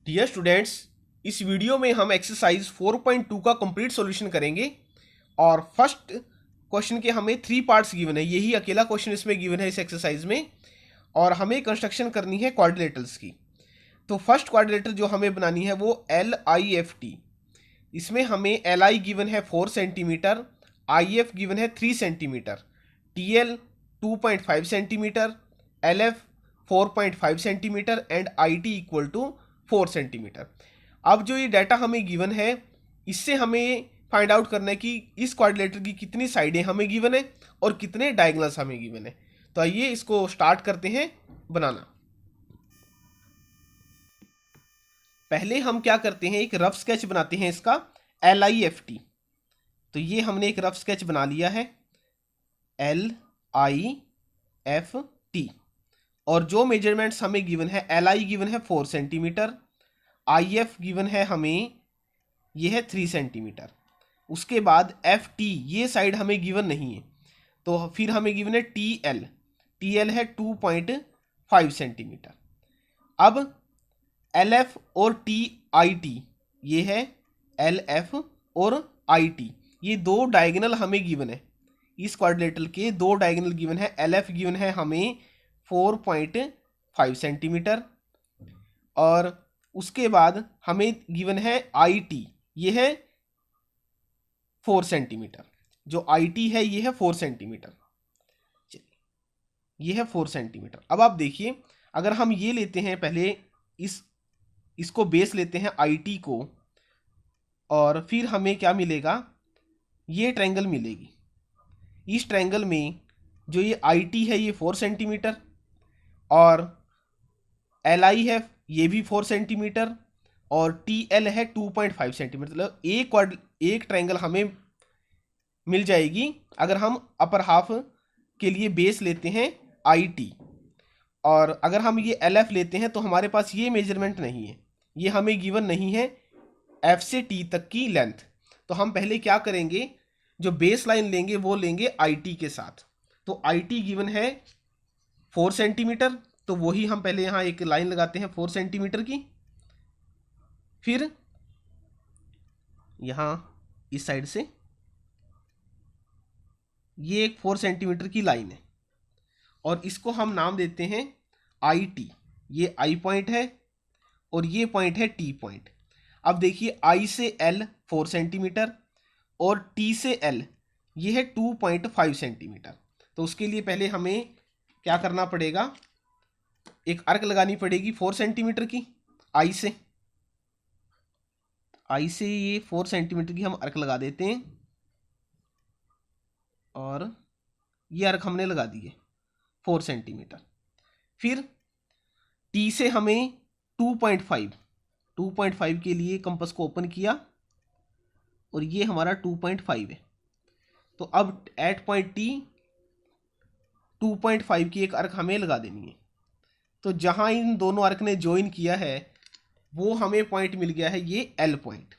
Dear students, इस video में हम एक्सरसाइज 4.2 का कंप्लीट सॉल्यूशन करेंगे। और फर्स्ट क्वेश्चन के हमें 3 पार्ट्स गिवन है, यही अकेला क्वेश्चन इसमें गिवन है इस एक्सरसाइज में। और हमें कंस्ट्रक्शन करनी है क्वाड्रिलेटरल्स की। तो फर्स्ट क्वाड्रिलेटर जो हमें बनानी है वो LIFT। इसमें हमें LI गिवन है 4 सेंटीमीटर, IF गिवन है 3 centimetre, TL 2.5 centimetre, LF 4.5 centimetre and IT equal to 4 centimetre. अब जो ये डाटा हमें गिवन है, इससे हमें फाइंड आउट करना है कि इस क्वाड्रिलेटर की कितनी साइडें हमें गिवन है और कितने डायगोनल्स हमें गिवन है। तो आइए इसको स्टार्ट करते हैं बनाना। पहले हम क्या करते हैं, एक रफ स्केच बनाते हैं इसका LIFT। तो ये हमने एक रफ स्केच बना लिया है LIFT। और जो मेजरमेंट्स हमें गिवन है, LI गिवन है 4 सेंटीमीटर, IF गिवन है हमें ये है 3 सेंटीमीटर। उसके बाद FT ये साइड हमें गिवन नहीं है, तो फिर हमें गिवन है TL है 2.5 सेंटीमीटर। अब LF और TIT ये है LF और IT, ये दो डायगोनल हमें गिवन है। इस क्वाड्रिलेटर के दो डायगोनल गिवन है। LF गिवन है हमें 4.5 सेंटीमीटर और उसके बाद हमें गिवन है IT, ये है 4 सेंटीमीटर। जो IT है ये है 4 सेंटीमीटर, ये है 4 सेंटीमीटर। अब आप देखिए, अगर हम ये लेते हैं, पहले इसको बेस लेते हैं IT को, और फिर हमें क्या मिलेगा, ये ट्रायंगल मिलेगी। इस ट्रायंगल में जो ये IT है ये 4 सेंटीमीटर और LI है ये भी 4 सेंटीमीटर और TL है 2.5 सेंटीमीटर। मतलब एक ट्रायंगल हमें मिल जाएगी अगर हम अपर हाफ के लिए बेस लेते हैं IT। और अगर हम ये LF लेते हैं तो हमारे पास ये मेजरमेंट नहीं है, ये हमें गिवन नहीं है F से T तक की लेंथ। तो हम पहले क्या करेंगे, जो बेस लाइन लेंगे वो लेंगे IT के साथ। तो IT गिवन है 4 सेंटीमीटर, तो वही हम पहले यहाँ एक लाइन लगाते हैं 4 सेंटीमीटर की। फिर यहाँ इस साइड से ये एक 4 सेंटीमीटर की लाइन है और इसको हम नाम देते हैं IT। ये I पॉइंट है और ये पॉइंट है T पॉइंट। अब देखिए, I से L 4 सेंटीमीटर और T से L ये है 2.5 सेंटीमीटर। तो उसके लिए पहले हमें क्या करना पड़ेगा, एक आर्क लगानी पड़ेगी 4 सेंटीमीटर की। I से ये 4 सेंटीमीटर की हम आर्क लगा देते हैं और ये आर्क हमने लगा दिए 4 सेंटीमीटर। फिर T से हमें 2.5 के लिए कंपास को ओपन किया और ये हमारा 2.5 है। तो अब एट पॉइंट T 2.5 की एक आर्क हमें लगा देनी है। तो जहां इन दोनों आर्क ने ज्वाइन किया है वो हमें पॉइंट मिल गया है, ये L पॉइंट।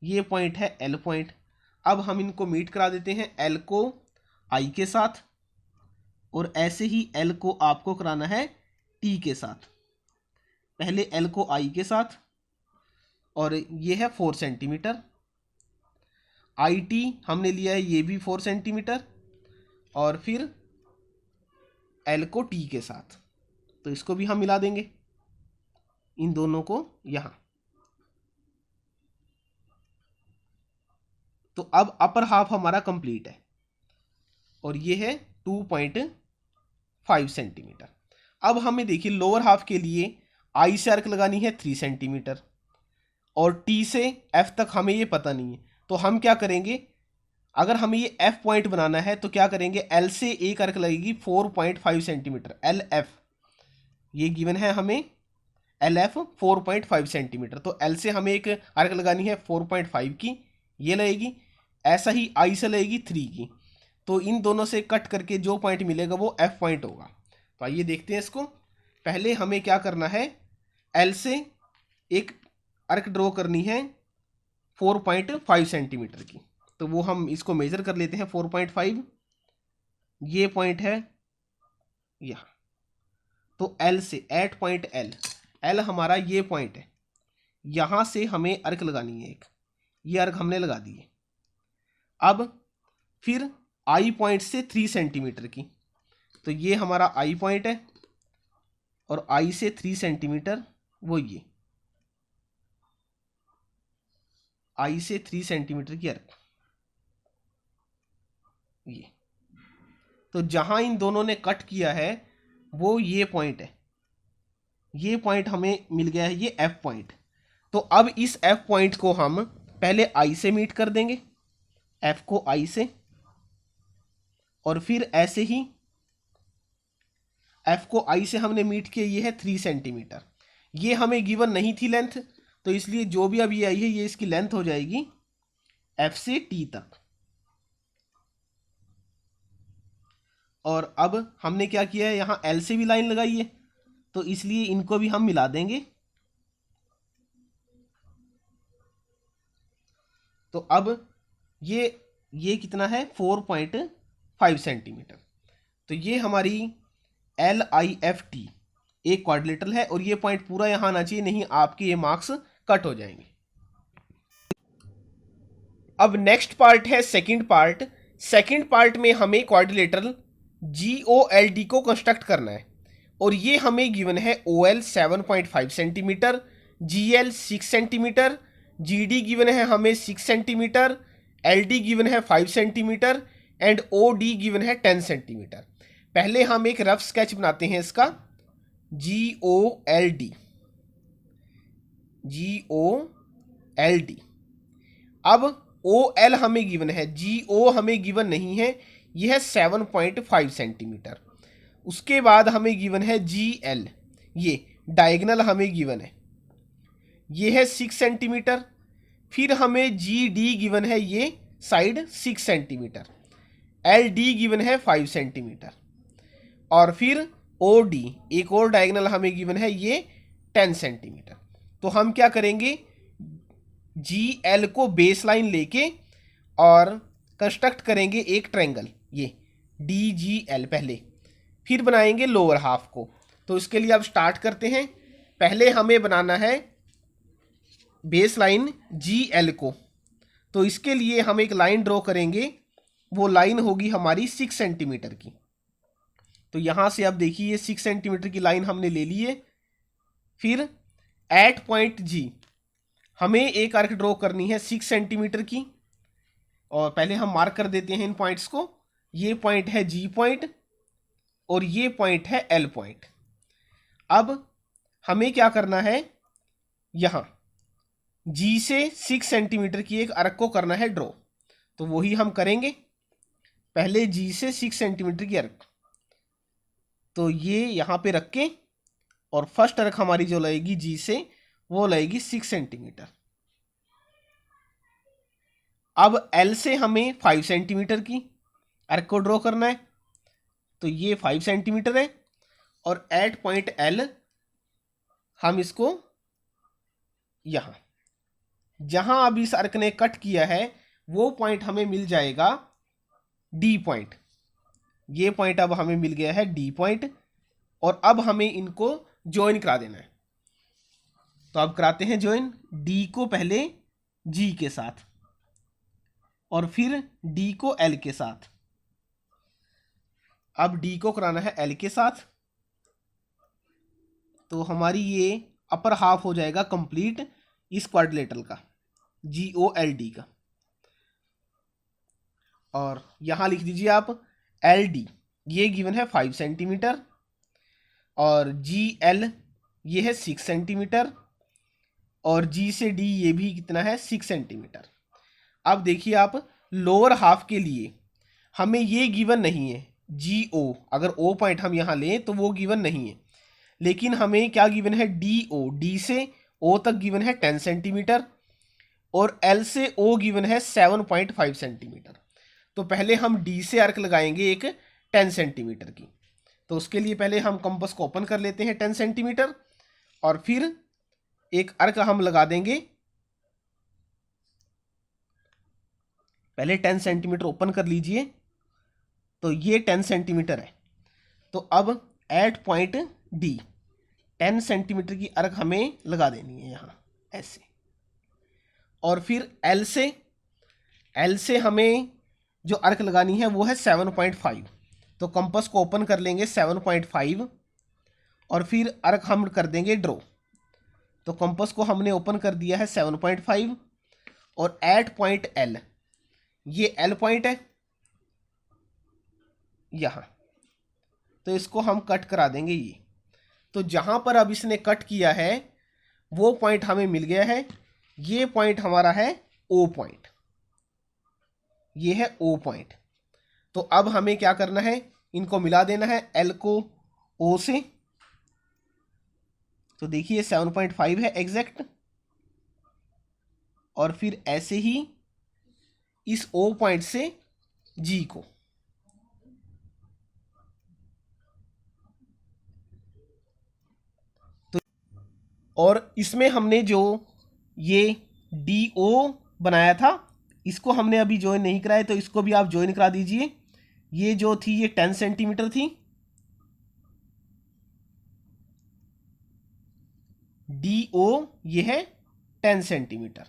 ये पॉइंट है L पॉइंट। अब हम इनको मीट करा देते हैं, L को I के साथ और ऐसे ही L को आपको कराना है T के साथ। पहले L को I के साथ और ये है 4 सेंटीमीटर। IT हमने लिया है ये भी 4 सेंटीमीटर और फिर L को T के साथ। तो इसको भी हम मिला देंगे, इन दोनों को यहाँ। तो अब अपर हाफ हमारा कंप्लीट है और ये है 2.5 सेंटीमीटर। अब हमें देखिए, लोअर हाफ के लिए I से आर्क लगानी है 3 सेंटीमीटर और T से F तक हमें ये पता नहीं है। तो हम क्या करेंगे, अगर हमें ये F पॉइंट बनाना है तो क्या करेंगे, L से एक आर्क लगेगी 4.5 सेंटीमीटर, LF ये गिवन है हमें, LF 4.5 सेंटीमीटर। तो L से हमें एक आर्क लगानी है 4.5 की, ये लगेगी। ऐसा ही I से लगेगी 3 की। तो इन दोनों से कट करके जो पॉइंट मिलेगा वो F पॉइंट होगा। तो आइए देखते हैं इसको। पहले हमें क्या करना है, L से एक आर्क ड्रॉ करनी है 4.5 सेंटीमीटर की। तो वो हम इसको मेजर कर लेते हैं 4.5। ये पॉइंट है यहाँ। तो L से एट पॉइंट L हमारा ये पॉइंट है, यहाँ से हमें अर्क लगानी है एक, ये अर्क हमने लगा दी है। अब फिर आई पॉइंट से 3 सेंटीमीटर की, तो ये हमारा आई पॉइंट है और आई से 3 सेंटीमीटर, वो ये आई से 3 सेंटीमीटर की अर्क, ये। तो जहां इन दोनों ने कट किया है वो ये पॉइंट है, ये पॉइंट हमें मिल गया है, ये एफ पॉइंट। तो अब इस एफ पॉइंट को हम पहले आई से मीट कर देंगे, एफ को आई से, और फिर ऐसे ही एफ को आई से हमने मीट किया, ये है 3 सेंटीमीटर। ये हमें गिवन नहीं थी लेंथ, तो इसलिए जो भी अब ये आई है ये इसकी लेंथ हो जाएगी एफ से टी तक। और अब हमने क्या किया है, यहाँ एल से भी लाइन लगाई है, तो इसलिए इनको भी हम मिला देंगे। तो अब ये कितना है, 4.5 सेंटीमीटर। तो ये हमारी LIFT एक क्वाड्रिलेटरल है, और ये पॉइंट पूरा यहाँ आना चाहिए, नहीं आपके ये मार्क्स कट हो जाएंगे। अब नेक्स्ट पार्ट है सेकंड पार्ट। सेकंड पार्ट में हमें क्वाड्रिलेटरल GOLD को कंस्ट्रक्ट करना है, और ये हमें गिवन है OL 7.5 centimetre, GL 6 centimetre, GD given है हमें 6 सेंटीमीटर, LD गिवन है 5 सेंटीमीटर एंड OD गिवन है 10 सेंटीमीटर। पहले हम एक रफ स्केच बनाते हैं इसका, GOLD। अब OL हमें गिवन है, GO हमें गिवन नहीं है, यह है 7.5 सेंटीमीटर। उसके बाद हमें गिवन है GL, ये डायगोनल हमें गिवन है, ये है 6 सेंटीमीटर। फिर हमें GD गिवन है, ये साइड 6 सेंटीमीटर, LD गिवन है 5 सेंटीमीटर, और फिर OD एक और डायगोनल हमें गिवन है, ये 10 सेंटीमीटर। तो हम क्या करेंगे, GL को बेस लाइन लेके और कंस्ट्रक्ट करेंगे एक ट्रायंगल, ये DGL पहले, फिर बनाएंगे लोअर हाफ को। तो इसके लिए अब स्टार्ट करते हैं। पहले हमें बनाना है बेस लाइन GL को, तो इसके लिए हम एक लाइन ड्रॉ करेंगे, वो लाइन होगी हमारी 6 सेंटीमीटर की। तो यहाँ से आप देखिए ये 6 सेंटीमीटर की लाइन हमने ले ली है। फिर एट पॉइंट G हमें एक आर्क ड्रॉ करनी है 6 सेंटीमीटर की, और पहले हम मार्क कर देते हैं इन पॉइंट्स को। ये पॉइंट है G पॉइंट और ये पॉइंट है L पॉइंट। अब हमें क्या करना है, यहाँ G से 6 सेंटीमीटर की एक आर्क को करना है ड्रॉ, तो वही हम करेंगे। पहले G से 6 सेंटीमीटर की आर्क, तो ये यहाँ पे रख के, और फर्स्ट आर्क हमारी जो लगेगी G से, वो लगेगी 6 सेंटीमीटर। अब L से हमें 5 सेंटीमीटर की आर्क को ड्रॉ करना है, तो ये 5 सेंटीमीटर है, और एट पॉइंट L हम इसको यहाँ, जहां अब इस आर्क ने कट किया है वो पॉइंट हमें मिल जाएगा D पॉइंट। ये पॉइंट अब हमें मिल गया है D पॉइंट, और अब हमें इनको ज्वाइन करा देना है। तो अब कराते हैं ज्वाइन, D को पहले G के साथ और फिर D को L के साथ। अब D को कराना है L के साथ, तो हमारी ये अपर हाफ हो जाएगा कंप्लीट इस क्वाड्रिलेटरल का, GOLD का। और यहाँ लिख दीजिए आप LD, ये गिवन है 5 सेंटीमीटर, और GL ये है 6 सेंटीमीटर, और G से D ये भी कितना है, 6 सेंटीमीटर। अब देखिए आप, लोअर हाफ के लिए हमें ये गिवन नहीं है, GO, अगर O पॉइंट हम यहाँ लें तो वो गिवन नहीं है, लेकिन हमें क्या गिवन है, DO, D से O तक गिवन है 10 सेंटीमीटर, और L से O गिवन है 7.5 सेंटीमीटर। तो पहले हम D से आर्क लगाएंगे एक 10 सेंटीमीटर की, तो उसके लिए पहले हम कंपास को ओपन कर लेते हैं 10 सेंटीमीटर, और फिर एक आर्क हम लगा देंगे, पहले 10 सेंटीमीटर ओपन कर लीजिए, तो ये 10 सेंटीमीटर है। तो अब एट पॉइंट D 10 सेंटीमीटर की आर्क हमें लगा देनी है यहाँ ऐसे। और फिर एल से हमें जो अर्क लगानी है वो है 7.5। तो कंपास को ओपन कर लेंगे 7.5 और फिर अर्क हम कर देंगे ड्रॉ। तो कंपास को हमने ओपन कर दिया है 7.5 और एट पॉइंट एल, ये एल पॉइंट है यहाँ, तो इसको हम कट करा देंगे ये। तो जहाँ पर अब इसने कट किया है वो पॉइंट हमें मिल गया है। ये पॉइंट हमारा है ओ पॉइंट, ये है ओ पॉइंट। तो अब हमें क्या करना है, इनको मिला देना है, एल को ओ से। तो देखिए 7.5 है एग्जैक्ट, और फिर ऐसे ही इस ओ पॉइंट से जी को। तो और इसमें हमने जो ये डी ओ बनाया था इसको हमने अभी ज्वाइन नहीं कराया, तो इसको भी आप ज्वाइन करा दीजिए। ये जो थी ये 10 सेंटीमीटर थी, डी ओ ये है 10 सेंटीमीटर।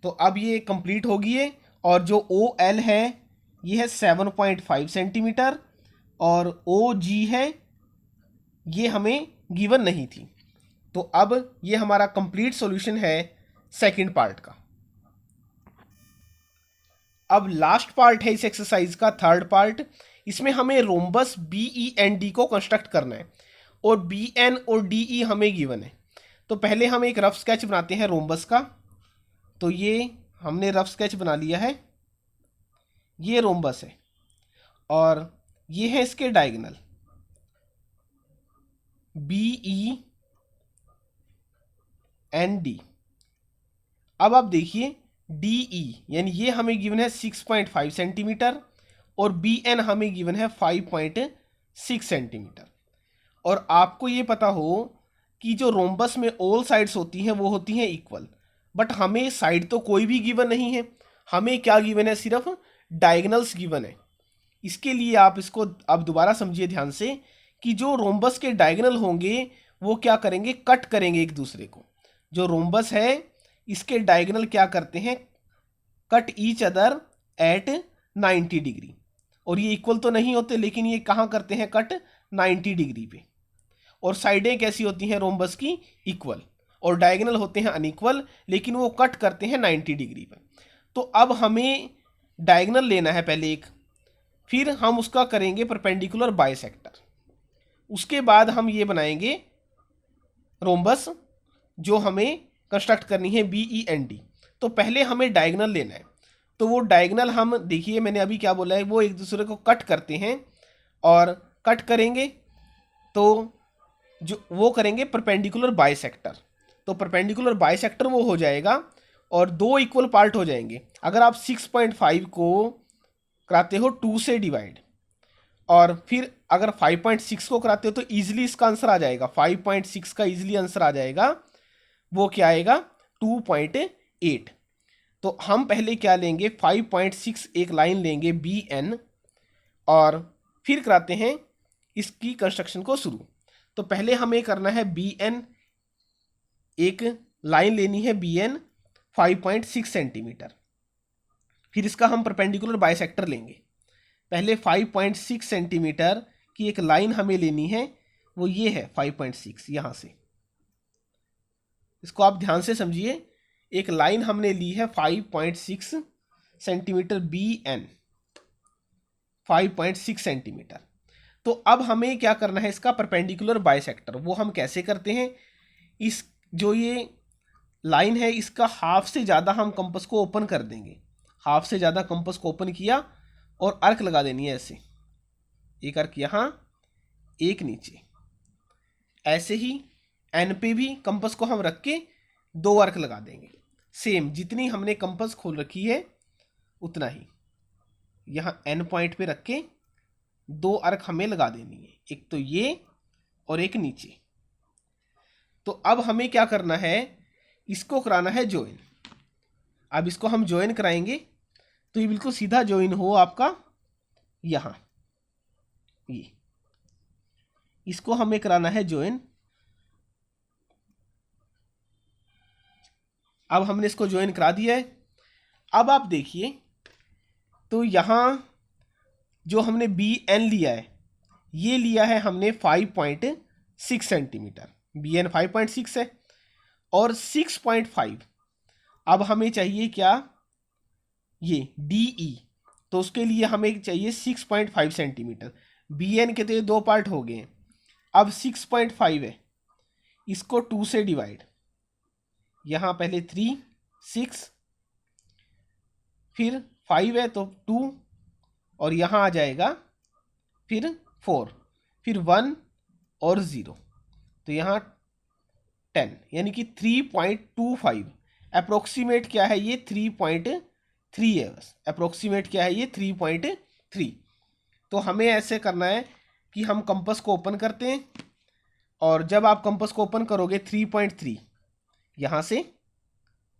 तो अब ये कंप्लीट होगी है। और जो ओ एल है ये है 7.5 सेंटीमीटर और ओ जी है ये हमें गिवन नहीं थी। तो अब ये हमारा कंप्लीट सॉल्यूशन है सेकंड पार्ट का। अब लास्ट पार्ट है इस एक्सरसाइज का, थर्ड पार्ट। इसमें हमें rhombus B E N D को कंस्ट्रक्ट करना है और बी एन और डी ई हमें गिवन है। तो पहले हम एक रफ स्केच बनाते हैं रोम्बस का। तो ये हमने रफ स्केच बना लिया है, ये रोम्बस है और ये है इसके diagonal B E N D. अब आप देखिए डी ई यानी ये हमें गिवन है 6.5 सेंटीमीटर और बी एन हमें गिवन है 5.6 सेंटीमीटर। और आपको ये पता हो कि जो रोम्बस में ऑल साइड्स होती हैं वो होती हैं इक्वल, बट हमें साइड तो कोई भी गिवन नहीं है, हमें क्या गिवन है, सिर्फ डायगोनल्स गिवन है। इसके लिए आप इसको अब दोबारा समझिए ध्यान से कि जो रोम्बस के डायगोनल होंगे वो क्या करेंगे, कट करेंगे एक दूसरे को। जो रोम्बस है इसके डायगोनल क्या करते हैं, cut each other at 90 degree. और ये इक्वल तो नहीं होते, लेकिन ये कहाँ करते हैं, कट 90 डिग्री पे। और साइडें कैसी होती हैं रोम्बस की, इक्वल, और डायगोनल होते हैं अनइक्वल, लेकिन वो कट करते हैं 90 डिग्री पर। तो अब हमें डायगोनल लेना है पहले एक, फिर हम उसका करेंगे परपेंडिकुलर बाइसेक्टर। उसके बाद हम ये बनाएंगे रोम्बस जो हमें कंस्ट्रक्ट करनी है बी ई एन डी। तो पहले हमें डायगोनल लेना है। तो वो डायगोनल हम देखिए मैंने अभी क्या बोला है, वो एक दूसरे को कट करते हैं और कट करेंगे तो जो वो करेंगे परपेंडिकुलर बाइसेक्टर। तो परपेंडिकुलर बाइसेक्टर वो हो जाएगा और दो इक्वल पार्ट हो जाएंगे। अगर आप 6.5 को कराते हो 2 से डिवाइड और फिर अगर 5.6 को कराते हो तो ईजिली इसका आंसर आ जाएगा, 5.6 का ईजिली आंसर आ जाएगा। वो क्या आएगा, 2.8। तो हम पहले क्या लेंगे, 5.6 एक लाइन लेंगे बी एन और फिर कराते हैं इसकी कंस्ट्रक्शन को शुरू। तो पहले हमें करना है बी एन, एक लाइन लेनी है बी एन 5.6 सेंटीमीटर। फिर इसका हम परपेंडिकुलर बाइसेक्टर लेंगे। पहले 5.6 सेंटीमीटर की एक लाइन हमें लेनी है, वो ये है 5.6 यहाँ से। इसको आप ध्यान से समझिए, एक लाइन हमने ली है 5.6 सेंटीमीटर बी एन 5.6 सेंटीमीटर। तो अब हमें क्या करना है, इसका परपेंडिकुलर बाइसेक्टर। वो हम कैसे करते हैं, इस जो ये लाइन है इसका हाफ से ज़्यादा हम कंपास को ओपन कर देंगे। हाफ से ज़्यादा कंपास को ओपन किया और अर्क लगा देनी है ऐसे, एक अर्क यहाँ एक नीचे। ऐसे ही एन पे भी कंपास को हम रख के 2 अर्क लगा देंगे। सेम जितनी हमने कंपास खोल रखी है उतना ही यहाँ एन पॉइंट पे रख के 2 अर्क हमें लगा देनी है, एक तो ये और एक नीचे। तो अब हमें क्या करना है, इसको कराना है ज्वाइन। अब इसको हम ज्वाइन कराएंगे तो ये बिल्कुल सीधा ज्वाइन हो आपका यहाँ, ये इसको हमें कराना है ज्वाइन। अब हमने इसको ज्वाइन करा दिया है। अब आप देखिए तो यहाँ जो हमने बी एन लिया है, ये लिया है हमने 5.6 सेंटीमीटर, बी एन 5.6 है और 6.5 अब हमें चाहिए क्या, ये डी ई, तो उसके लिए हमें चाहिए 6.5 सेंटीमीटर। बी एन के तो ये 2 पार्ट हो गए, अब 6.5 है, इसको 2 से डिवाइड, यहाँ पहले 3 6 फिर 5 है तो 2 और यहाँ आ जाएगा फिर 4 फिर 1 और 0, तो यहाँ 10 यानी कि 3.25 अप्रोक्सीमेट क्या है ये 3.3 है, बस अप्रोक्सीमेट क्या है ये 3.3। तो हमें ऐसे करना है कि हम कंपास को ओपन करते हैं और जब आप कंपास को ओपन करोगे 3.3 यहाँ से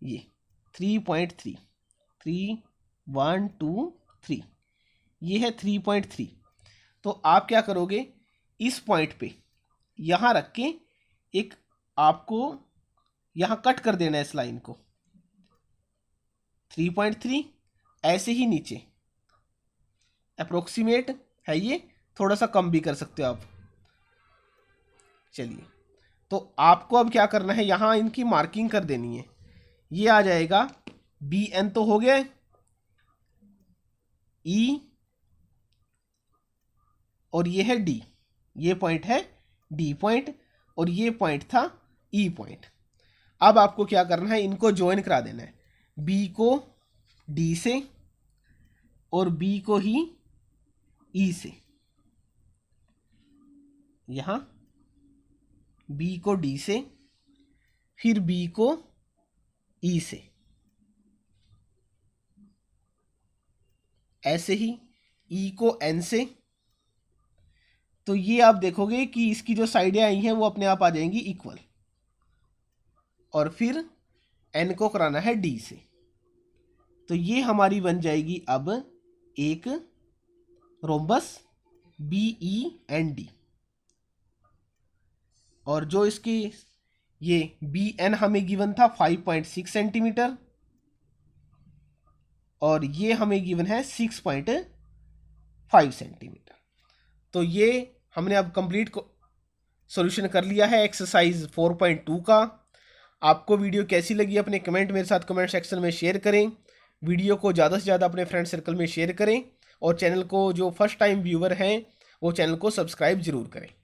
ये 3.3 3 1 2 3 ये है 3.3। तो आप क्या करोगे, इस पॉइंट पे यहाँ रख के एक आपको यहाँ कट कर देना है इस लाइन को 3.3, ऐसे ही नीचे अप्रोक्सीमेट है ये, थोड़ा सा कम भी कर सकते हो आप। चलिए तो आपको अब क्या करना है, यहाँ इनकी मार्किंग कर देनी है। ये आ जाएगा बी एन तो हो गया, ई और ये है डी, ये पॉइंट है डी पॉइंट और ये पॉइंट था ई पॉइंट। अब आपको क्या करना है, इनको ज्वाइन करा देना है, बी को डी से और बी को ही ई से, यहाँ बी को डी से फिर बी को ई से, ऐसे ही ई को एन से। तो ये आप देखोगे कि इसकी जो साइडें आई हैं वो अपने आप आ जाएंगी इक्वल, और फिर एन को कराना है डी से, तो ये हमारी बन जाएगी अब एक rhombus B E N D. और जो इसकी ये बी एन हमें गिवन था 5.6 सेंटीमीटर और ये हमें गिवन है 6.5 सेंटीमीटर। तो ये हमने अब कंप्लीट सॉल्यूशन कर लिया है एक्सरसाइज 4.2 का। आपको वीडियो कैसी लगी अपने कमेंट मेरे साथ कमेंट सेक्शन में शेयर करें, वीडियो को ज़्यादा से ज़्यादा अपने फ्रेंड सर्कल में शेयर करें और चैनल को जो फर्स्ट टाइम व्यूअर हैं वो चैनल को सब्सक्राइब ज़रूर करें।